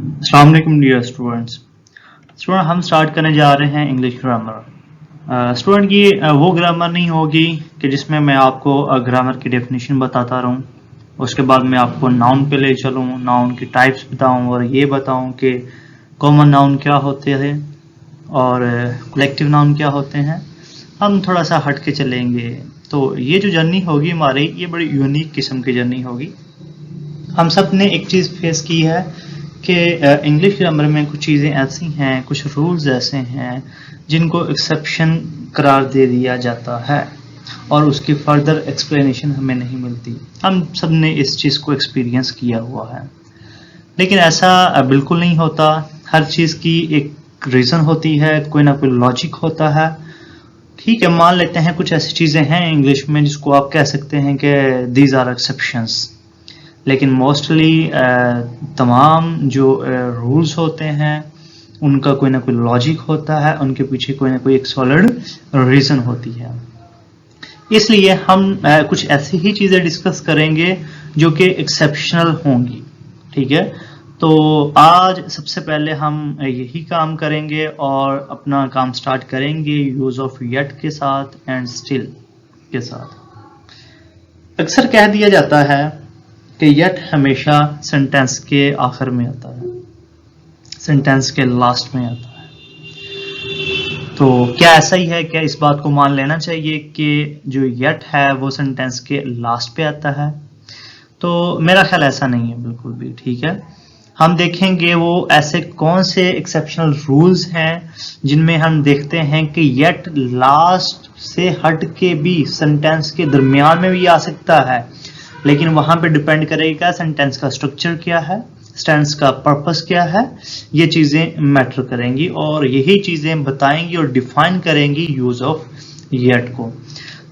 अस्सलाम वालेकुम dear students. Student हम स्टार्ट करने जा रहे हैं इंग्लिश ग्रामर। स्टूडेंट ये वो ग्रामर नहीं होगी कि जिसमें मैं आपको ग्रामर की डेफिनेशन बताता रहूं, उसके बाद मैं आपको नाउन पे ले चलूं, नाउन की टाइप्स बताऊं और ये बताऊं कि कॉमन नाउन क्या होते हैं और कलेक्टिव नाउन क्या होते हैं। हम थोड़ा सा हट के चलेंगे, तो ये जो जर्नी होगी हमारी, ये बड़ी यूनिक किस्म की जर्नी होगी। हम सब ने एक चीज़ फेस की है कि इंग्लिश ग्रामर में कुछ चीज़ें ऐसी हैं, कुछ रूल्स ऐसे हैं जिनको एक्सेप्शन करार दे दिया जाता है और उसकी फर्दर एक्सप्लेनेशन हमें नहीं मिलती। हम सब ने इस चीज़ को एक्सपीरियंस किया हुआ है, लेकिन ऐसा बिल्कुल नहीं होता। हर चीज़ की एक रीज़न होती है, कोई ना कोई लॉजिक होता है। ठीक है, मान लेते हैं कुछ ऐसी चीज़ें हैं इंग्लिश में जिसको आप कह सकते हैं कि दीज आर एक्सेप्शंस, लेकिन मोस्टली तमाम जो रूल्स होते हैं उनका कोई ना कोई लॉजिक होता है, उनके पीछे कोई ना कोई एक सॉलिड रीज़न होती है। इसलिए हम कुछ ऐसी ही चीज़ें डिस्कस करेंगे जो कि एक्सेप्शनल होंगी। ठीक है, तो आज सबसे पहले हम यही काम करेंगे और अपना काम स्टार्ट करेंगे यूज़ ऑफ येट के साथ एंड स्टिल के साथ। अक्सर कह दिया जाता है कि येट हमेशा सेंटेंस के आखिर में आता है, सेंटेंस के लास्ट में आता है। तो क्या ऐसा ही है? क्या इस बात को मान लेना चाहिए कि जो येट है वो सेंटेंस के लास्ट पे आता है? तो मेरा ख्याल ऐसा नहीं है बिल्कुल भी। ठीक है, हम देखेंगे वो ऐसे कौन से एक्सेप्शनल रूल्स हैं जिनमें हम देखते हैं कि येट लास्ट से हट के भी सेंटेंस के दरमियान में भी आ सकता है, लेकिन वहां पे डिपेंड करेगा सेंटेंस का स्ट्रक्चर क्या है, सेंटेंस का पर्पस क्या है। ये चीजें मैटर करेंगी और यही चीजें बताएंगी और डिफाइन करेंगी यूज ऑफ येट को।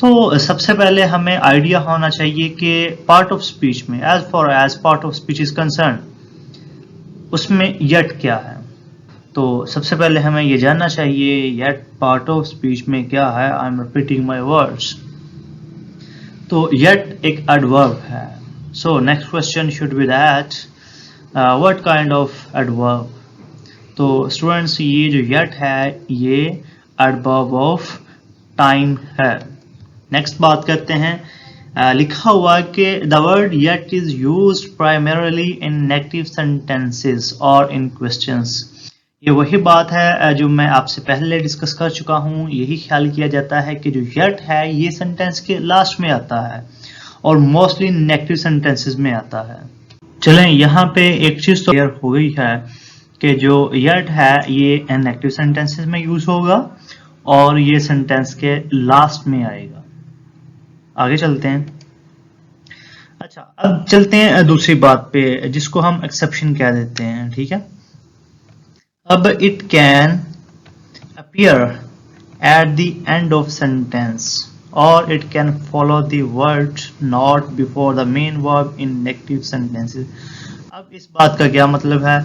तो सबसे पहले हमें आइडिया होना चाहिए कि पार्ट ऑफ स्पीच में, as far as part of speech is concern, उसमें येट क्या है। तो सबसे पहले हमें ये जानना चाहिए येट पार्ट ऑफ स्पीच में क्या है। I am repeating my words. तो येट एक एडवर्ब है। So next question should be that what kind of adverb. तो स्टूडेंट्स ये जो येट है ये एडवर्ब ऑफ टाइम है। नेक्स्ट बात करते हैं। लिखा हुआ कि the word yet is used primarily in negative sentences और इन क्वेश्चंस। ये वही बात है जो मैं आपसे पहले डिस्कस कर चुका हूँ। यही ख्याल किया जाता है कि जो येट है ये सेंटेंस के लास्ट में आता है और मोस्टली नेगेटिव सेंटेंसेस में आता है। चलें, यहाँ पे एक चीज तो क्लियर हो गई है कि जो येट है ये नेगेटिव सेंटेंसेस में यूज होगा और ये सेंटेंस के लास्ट में आएगा। आगे चलते हैं। अच्छा, अब चलते हैं दूसरी बात पे जिसको हम एक्सेप्शन कह देते हैं। ठीक है, अब it can appear at the end of sentence और it can follow the word not before the main verb in negative sentences. अब इस बात का क्या मतलब है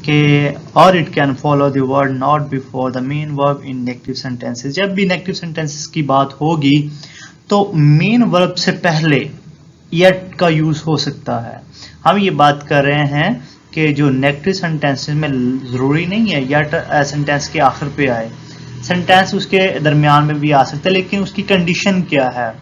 कि और it can follow the word not before the main verb in negative sentences. जब भी नेगेटिव सेंटेंसेस की बात होगी तो मेन वर्ब से पहले येट का यूज हो सकता है। हम ये बात कर रहे हैं कि जो नेगेटिव सेंटेंसेस में जरूरी नहीं है येट सेंटेंस के आखिर पे आए, सेंटेंस उसके दरमियान में भी आ सकता है, लेकिन उसकी कंडीशन क्या है।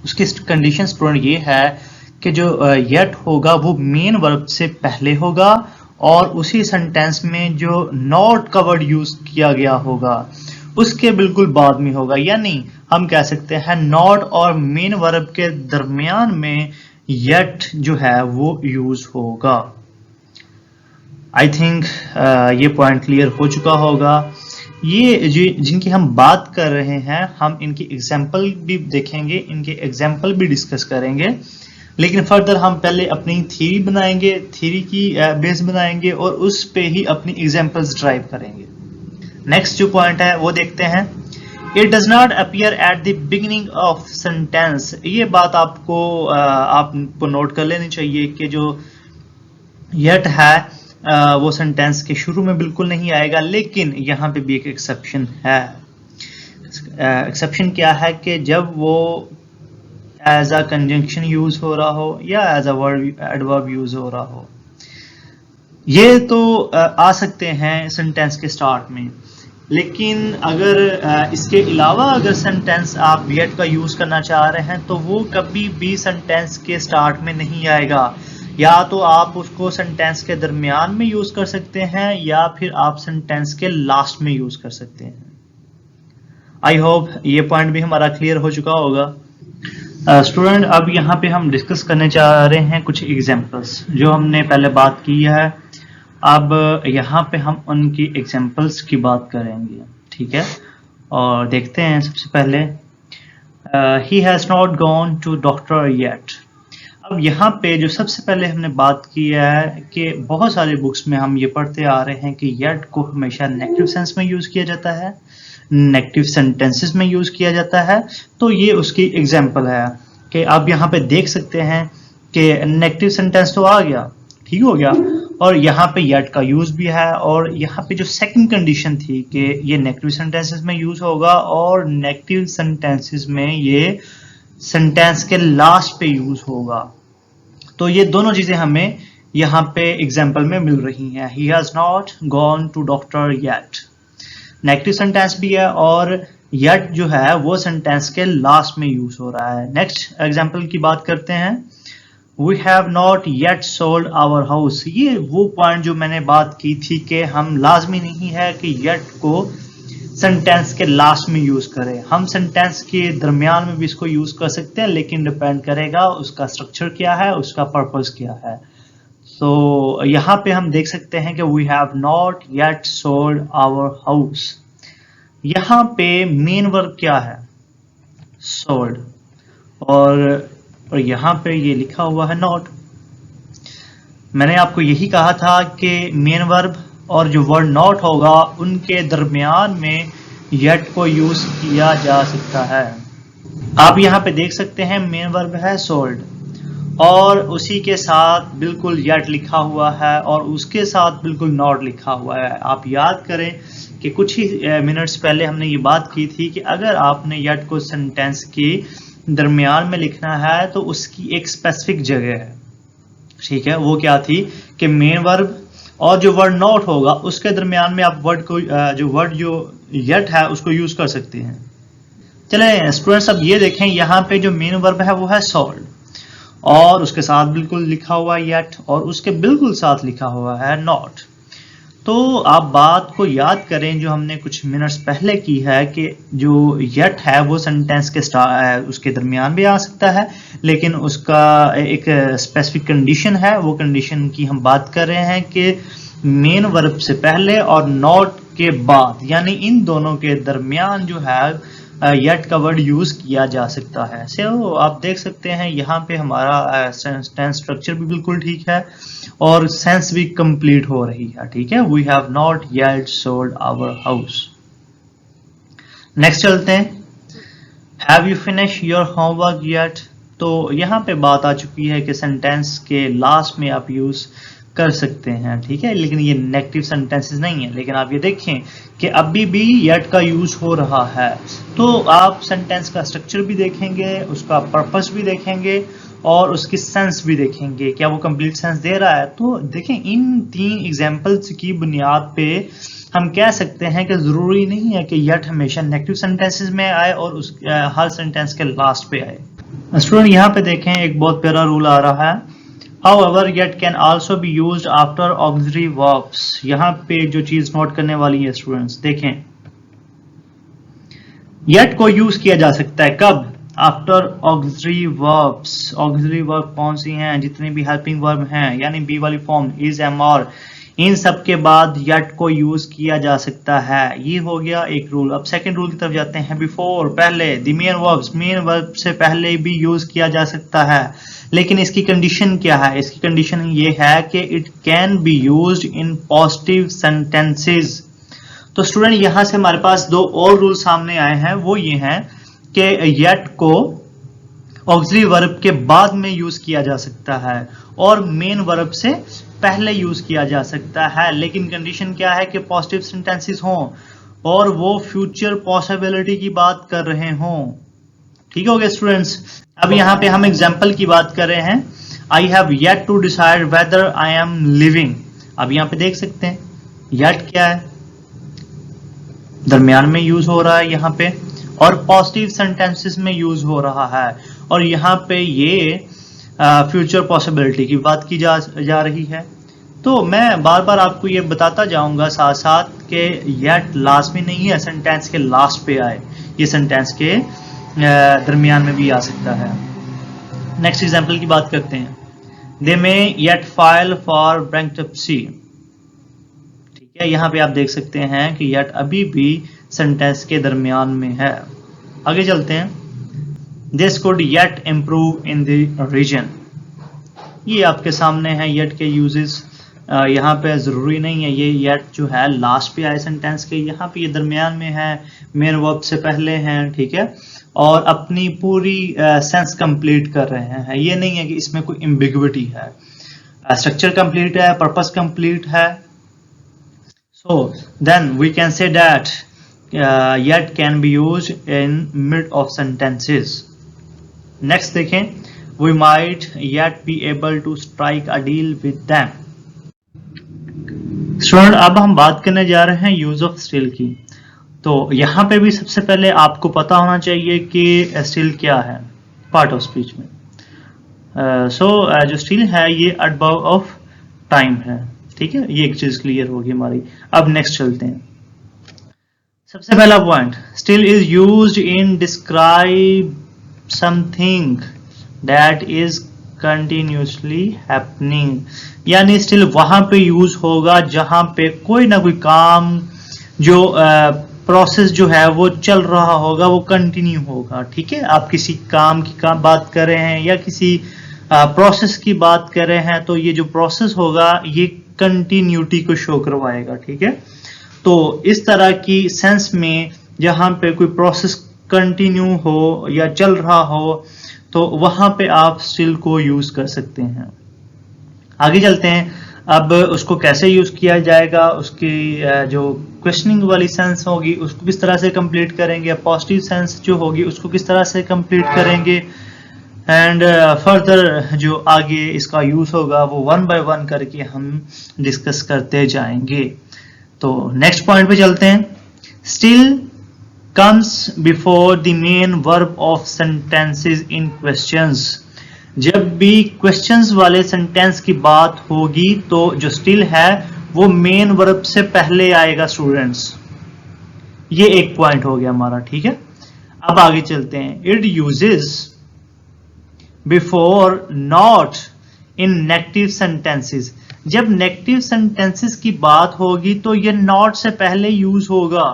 उसकी कंडीशन स्टूडेंट ये है कि जो येट होगा वो मेन वर्ब से पहले होगा और उसी सेंटेंस में जो नॉट का वर्ड यूज किया गया होगा उसके बिल्कुल बाद में होगा। यानी हम कह सकते हैं नॉट और मेन वर्ब के दरमियान में येट जो है वो यूज होगा। आई थिंक ये पॉइंट क्लियर हो चुका होगा। ये जिनकी हम बात कर रहे हैं हम इनकी एग्जाम्पल भी देखेंगे, इनके एग्जाम्पल भी डिस्कस करेंगे, लेकिन फर्दर हम पहले अपनी थ्योरी बनाएंगे, थ्योरी की बेस बनाएंगे और उस पे ही अपनी एग्जाम्पल्स ड्राइव करेंगे। नेक्स्ट जो पॉइंट है वो देखते हैं। It does not appear at the beginning of sentence. ये बात आपको नोट कर लेनी चाहिए कि जो येट है वो सेंटेंस के शुरू में बिल्कुल नहीं आएगा, लेकिन यहाँ पे भी एक एक्सेप्शन है। एक्सेप्शन क्या है कि जब वो एज अ कंजंक्शन यूज हो रहा हो या as a word adverb use हो रहा हो। ये तो आ सकते हैं सेंटेंस के स्टार्ट में, लेकिन अगर इसके अलावा अगर सेंटेंस आप yet का यूज करना चाह रहे हैं तो वो कभी भी सेंटेंस के स्टार्ट में नहीं आएगा। या तो आप उसको सेंटेंस के दरमियान में यूज कर सकते हैं या फिर आप सेंटेंस के लास्ट में यूज कर सकते हैं। आई होप ये पॉइंट भी हमारा क्लियर हो चुका होगा। स्टूडेंट अब यहाँ पे हम डिस्कस करने जा रहे हैं कुछ एग्जांपल्स जो हमने पहले बात की है। अब यहाँ पे हम उनकी एग्जांपल्स की बात करेंगे, ठीक है। और देखते हैं सबसे पहले ही has not gone to doctor yet. अब यहाँ पे जो सबसे पहले हमने बात की है कि बहुत सारे बुक्स में हम ये पढ़ते आ रहे हैं कि येट को हमेशा नेगेटिव सेंस में यूज किया जाता है, नेगेटिव सेंटेंसेस में यूज किया जाता है। तो ये उसकी एग्जांपल है कि आप यहाँ पे देख सकते हैं कि नेगेटिव सेंटेंस तो आ गया, ठीक हो गया, और यहाँ पे येट का यूज भी है। और यहाँ पे जो सेकंड कंडीशन थी कि ये नेगेटिव सेंटेंसेस में यूज होगा और नेगेटिव सेंटेंसेस में ये सेंटेंस के लास्ट पे यूज होगा। तो ये दोनों चीजें हमें यहाँ पे एग्जाम्पल में मिल रही हैं। He has not gone to doctor yet negative sentence भी है और येट जो है वो सेंटेंस के लास्ट में यूज हो रहा है। नेक्स्ट एग्जाम्पल की बात करते हैं। We have not yet sold our house। ये वो पॉइंट जो मैंने बात की थी कि हम लाजमी नहीं है कि yet को सेंटेंस के लास्ट में यूज करें, हम सेंटेंस के दरमियान में भी इसको यूज कर सकते हैं, लेकिन डिपेंड करेगा उसका स्ट्रक्चर क्या है, उसका पर्पस क्या है। तो यहाँ पे हम देख सकते हैं कि we have not yet sold our house। यहाँ पे मेन वर्ब क्या है, sold, और यहाँ पे ये लिखा हुआ है नॉट। मैंने आपको यही कहा था कि मेन वर्ब और जो वर्ड नॉट होगा उनके दरमियान में येट को यूज किया जा सकता है। आप यहाँ पे देख सकते हैं मेन वर्ब है सोल्ड और उसी के साथ बिल्कुल येट लिखा हुआ है और उसके साथ बिल्कुल नॉट लिखा हुआ है। आप याद करें कि कुछ ही मिनट्स पहले हमने ये बात की थी कि अगर आपने येट को सेंटेंस के दरमियान में लिखना है तो उसकी एक स्पेसिफिक जगह है, ठीक है। वो क्या थी कि मेन वर्ब और जो वर्ड नॉट होगा उसके दरमियान में आप वर्ड को जो येट है उसको यूज कर सकते हैं। चले स्टूडेंट्स अब ये देखें, यहाँ पे जो मेन वर्ब है वो है सोल्ड और उसके साथ बिल्कुल लिखा हुआ है येट और उसके बिल्कुल साथ लिखा हुआ है नॉट। तो आप बात को याद करें जो हमने कुछ मिनट्स पहले की है कि जो येट है वो सेंटेंस के उसके दरमियान भी आ सकता है, लेकिन उसका एक स्पेसिफिक कंडीशन है। वो कंडीशन की हम बात कर रहे हैं कि मेन वर्ब से पहले और नॉट के बाद, यानी इन दोनों के दरमियान जो है येट का वर्ड यूज किया जा सकता है। सो आप देख सकते हैं यहाँ पे हमारा सेंटेंस स्ट्रक्चर भी बिल्कुल ठीक है और सेंस भी कंप्लीट हो रही है, ठीक है। We have not yet sold our house. Next चलते हैं, have you finish your homework yet. तो यहाँ पे बात आ चुकी है कि सेंटेंस के लास्ट में आप यूज कर सकते हैं, ठीक है, लेकिन ये नेगेटिव सेंटेंसेस नहीं है। लेकिन आप ये देखें कि अभी भी येट का यूज हो रहा है, तो आप सेंटेंस का स्ट्रक्चर भी देखेंगे, उसका पर्पस भी देखेंगे और उसकी सेंस भी देखेंगे, क्या वो कंप्लीट सेंस दे रहा है। तो देखें इन तीन एग्जांपल्स की बुनियाद पे हम कह सकते हैं कि जरूरी नहीं है कि येट हमेशा नेगेटिव सेंटेंसेस में आए और उस हर सेंटेंस के लास्ट पे आए। स्टूडेंट यहाँ पे देखें एक बहुत प्यारा रूल आ रहा है, however yet can also be used after auxiliary verbs। यहाँ पे जो चीज नोट करने वाली है स्टूडेंट्स, देखें yet को यूज किया जा सकता है कब, after auxiliary verbs. Auxiliary verb कौन सी हैं, जितने भी हेल्पिंग वर्ब हैं, यानी बी वाली फॉर्म, इज, एम, और, इन सब के बाद yet को यूज किया जा सकता है। ये हो गया एक रूल। अब सेकंड रूल की तरफ जाते हैं, बिफोर, पहले, the main verbs, main verb से पहले भी यूज किया जा सकता है, लेकिन इसकी कंडीशन क्या है, इसकी कंडीशन ये है कि it can be used in positive sentences. तो स्टूडेंट यहां से हमारे पास दो और रूल सामने आए हैं, वो ये हैं कि येट को ऑक्सिलरी वर्ब के बाद में यूज किया जा सकता है और मेन वर्ब से पहले यूज किया जा सकता है, लेकिन कंडीशन क्या है कि पॉजिटिव सेंटेंसेस हों और वो फ्यूचर पॉसिबिलिटी की बात कर रहे हों। ठीक हो गया स्टूडेंट्स। अब यहाँ पे हम एग्जाम्पल की बात कर रहे हैं, I have yet to decide whether I am living. अब यहाँ पे देख सकते हैं येट क्या है, दरमियान में यूज हो रहा है यहाँ पे, और पॉजिटिव सेंटेंसेस में यूज हो रहा है, और यहाँ पे ये फ्यूचर पॉसिबिलिटी की बात की जा रही है। तो मैं बार बार आपको ये बताता जाऊंगा साथ साथ कि येट लास्ट में नहीं है सेंटेंस के लास्ट पे आए, ये सेंटेंस के दरमियान में भी आ सकता है। नेक्स्ट एग्जांपल की बात करते हैं। दे मे येट फाइल फॉर बैंक्रप्सी। ठीक है, यहाँ पे आप देख सकते हैं कि येट अभी भी सेंटेंस के दरमियान में है। आगे चलते हैं। This could yet improve in the region. ये आपके सामने है येट के यूजेस। यहाँ पे जरूरी नहीं है ये येट जो है लास्ट पे आए सेंटेंस के, यहाँ पे ये दरमियान में है, मेन वर्ब से पहले हैं, ठीक है, और अपनी पूरी सेंस कंप्लीट कर रहे हैं। ये नहीं है कि इसमें कोई एम्बिग्विटी है, स्ट्रक्चर कंप्लीट है, पर्पस कंप्लीट है। So then we can say that yet can be used in mid of sentences. Next देखें, we might yet be able to strike a deal with them. Student, अब हम बात करने जा रहे हैं यूज ऑफ स्टिल की। तो यहाँ पे भी सबसे पहले आपको पता होना चाहिए कि स्टिल क्या है पार्ट ऑफ स्पीच में। जो स्टिल है ये एडवर्ब ऑफ टाइम है, ठीक है, ये एक चीज क्लियर होगी हमारी। अब नेक्स्ट चलते हैं। सबसे पहला point, still is used in describe something that is continuously happening, यानी स्टिल वहां पे यूज होगा जहां पे कोई ना कोई काम जो प्रोसेस जो है वो चल रहा होगा, वो कंटिन्यू होगा। ठीक है, आप किसी काम की बात कर रहे हैं या किसी प्रोसेस की बात कर रहे हैं, तो ये जो प्रोसेस होगा ये कंटिन्यूटी को शो करवाएगा। ठीक है, तो इस तरह की सेंस में जहां पे कोई प्रोसेस कंटिन्यू हो या चल रहा हो, तो वहां पे आप स्टिल को यूज कर सकते हैं। आगे चलते हैं। अब उसको कैसे यूज किया जाएगा, उसकी जो क्वेश्चनिंग वाली सेंस होगी उसको किस तरह से कंप्लीट करेंगे, पॉजिटिव सेंस जो होगी उसको किस तरह से कंप्लीट करेंगे, एंड फर्दर जो आगे इसका यूज होगा वो वन बाय वन करके हम डिस्कस करते जाएंगे। तो नेक्स्ट पॉइंट पे चलते हैं। Still comes before the main verb of sentences in questions। जब भी क्वेश्चंस वाले सेंटेंस की बात होगी तो जो स्टिल है वो मेन वर्ब से पहले आएगा स्टूडेंट्स। ये एक पॉइंट हो गया हमारा, ठीक है। अब आगे चलते हैं। It uses before not in negative sentences. जब नेगेटिव सेंटेंसेस की बात होगी तो ये नॉट से पहले यूज होगा।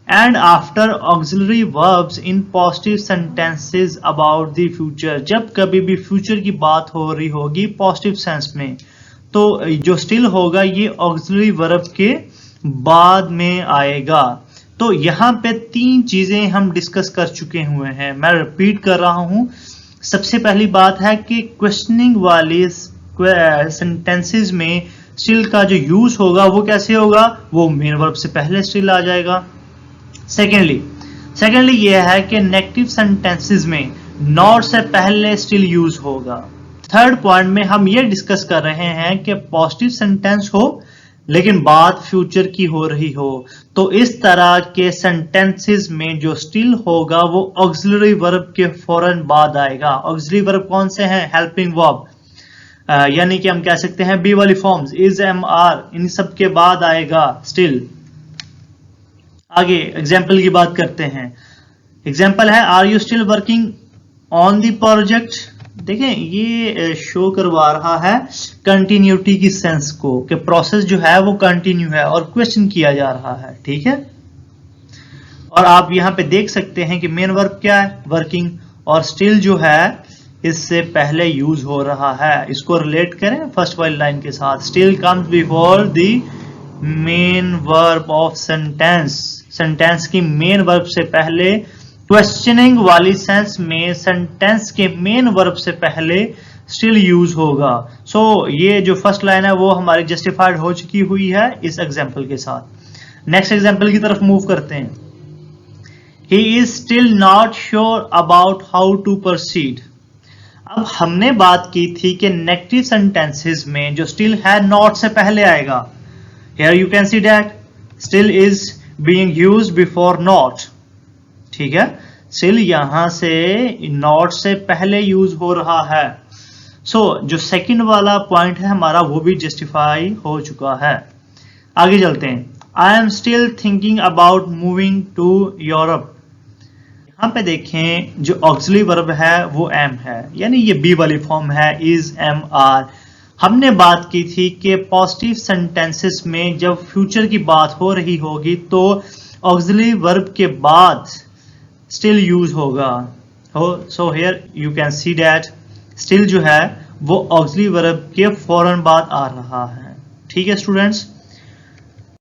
And after auxiliary verbs in positive sentences about the future. जब कभी भी फ्यूचर की बात हो रही होगी पॉजिटिव सेंस में, तो जो स्टिल होगा ये ऑक्सिलरी वर्ब के बाद में आएगा। तो यहाँ पे तीन चीजें हम डिस्कस कर चुके हुए हैं, मैं रिपीट कर रहा हूं। सबसे पहली बात है कि क्वेश्चनिंग वाली सेंटेंसेस में स्टिल का जो यूज होगा वो कैसे होगा, वो मेन वर्ब से पहले स्टिल आ जाएगा। सेकेंडली यह है कि नेगेटिव सेंटेंसेस में नॉट से पहले स्टिल यूज होगा। थर्ड पॉइंट में हम ये डिस्कस कर रहे हैं कि पॉजिटिव सेंटेंस हो लेकिन बात फ्यूचर की हो रही हो, तो इस तरह के सेंटेंसेस में जो स्टिल होगा वो ऑक्सिलरी वर्ब के फौरन बाद आएगा। ऑक्सिलरी वर्ब कौन से हैं, हेल्पिंग वर्ब, यानी कि हम कह सकते हैं बी वाली फॉर्म्स, इज, एम, आर, इन सब के बाद आएगा स्टिल। आगे एग्जाम्पल की बात करते हैं। एग्जाम्पल है, are you still working on the project. देखें, ये शो करवा रहा है कंटिन्यूटी की सेंस को, कि प्रोसेस जो है वो कंटिन्यू है और क्वेश्चन किया जा रहा है। ठीक है, और आप यहाँ पे देख सकते हैं कि मेन वर्ब क्या है, वर्किंग, और स्टिल जो है इससे पहले यूज हो रहा है। इसको रिलेट करें फर्स्ट वाली लाइन के साथ, still comes before the main verb of sentence. Sentence की मेन वर्ब से पहले, क्वेश्चनिंग वाली सेंस में सेंटेंस के मेन वर्ब से पहले स्टिल यूज होगा। सो ये जो फर्स्ट लाइन है वो हमारी जस्टिफाइड हो चुकी हुई है इस एग्जांपल के साथ। नेक्स्ट एग्जांपल की तरफ मूव करते हैं। He is still not sure about how to proceed. अब हमने बात की थी कि नेगेटिव सेंटेंसेस में जो स्टिल है नॉट से पहले आएगा। Here you can see that still is being used before not. ठीक है, स्टिल यहां से नॉट से पहले यूज हो रहा है। सो जो सेकंड वाला पॉइंट है हमारा वो भी जस्टिफाई हो चुका है। आगे चलते हैं। I am still thinking about moving to Europe. यहाँ पे देखें जो ऑक्सिलरी वर्ब है वो एम है, यानी ये बी वाली फॉर्म है, इज एम आर। हमने बात की थी कि पॉजिटिव सेंटेंसेस में जब फ्यूचर की बात हो रही होगी तो ऑक्सिलरी वर्ब के बाद स्टिल यूज होगा। So here you can see that still जो है वो ऑक्सिलरी वर्ब के फौरन बाद आ रहा है। ठीक है स्टूडेंट्स।